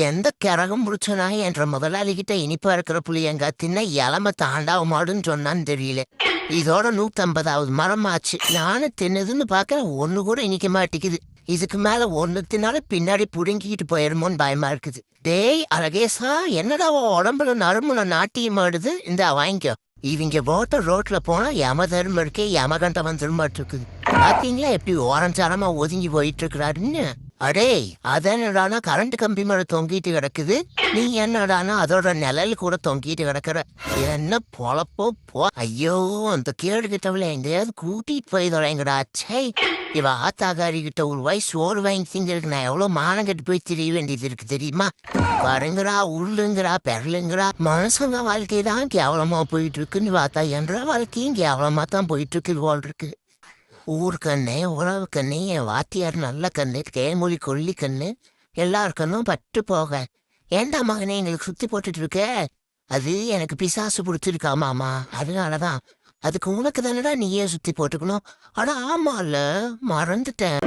எந்த கரகம் முடிச்சனா என்ற முதலாளிகிட்ட இனிப்பா இருக்கிற புளியங்க தின்ன இளம தாண்டாவ மாடுன்னு சொன்னான்னு தெரியல. இதோட 150வது மரம் ஆச்சு. நானும் தின்னதுன்னு பார்க்க ஒண்ணு கூட இனிக்க மாட்டேங்குது. இதுக்கு மேல ஒண்ணு தின்னாலும் பின்னாடி புடுங்கிட்டு போயிருமோன்னு பயமா இருக்குது. டேய் அழகேசா, என்னடா உன் உடம்புல நரம்புல நாட்டியம் ஆடுது? இந்த வாங்கிக்கோ. இவங்க போட்ட ரோட்ல போனா யம தர்மம் இருக்கே, யமகண்டவன் திரும்பிட்டு இருக்குது. பாத்தீங்களா எப்படி ஓரஞ்சாரமா ஒதுங்கி போயிட்டு இருக்கிறாருன்னு. அடே அதனடானா கரண்ட் கம்பி மேல தொங்கிட்டு கிடக்குது, நீ என்னடானா அதோட நிழல் கூட தொங்கிட்டு கிடக்குற. என்ன பொழப்போ போ. ஐயோ, அந்த கேடு கிட்டவள எங்கேயாவது கூட்டிட்டு போய் தொலைங்கடா. சே, இவ ஆத்தாக்காரி கிட்ட ஒரு வயசு சோறு வாங்கி திங்கிறதுக்கு நான் எவ்வளவு மானம் கட்டு போய் தெரிய வேண்டியது இருக்கு தெரியுமா? பாருங்கிறா, உள்ளுங்கிறா, பெரலுங்கிறா. மனுஷங்க வாழ்க்கை தான் கேவலமா போயிட்டு இருக்குன்னு பார்த்தா என்ற வாழ்க்கையும் கேவலமா தான் போயிட்டு இருக்கு போல் இருக்கு. ஊர் கண்ணு, உறவு கண்ணு, என் வாத்தியார் நல்ல கண்ணு, தேமொழி கொல்லி கண்ணு, எல்லாருக்கண்ணும் பட்டு போக. ஏண்டா மகனே எங்களுக்கு சுத்தி போட்டுட்டு இருக்க? அது எனக்கு பிசாசு பிடிச்சிருக்காமாமா, அதனாலதான். அதுக்கு உனக்கு தானடா நீயே சுத்தி போட்டுக்கணும். ஆனா ஆமால, மறந்துட்டேன்.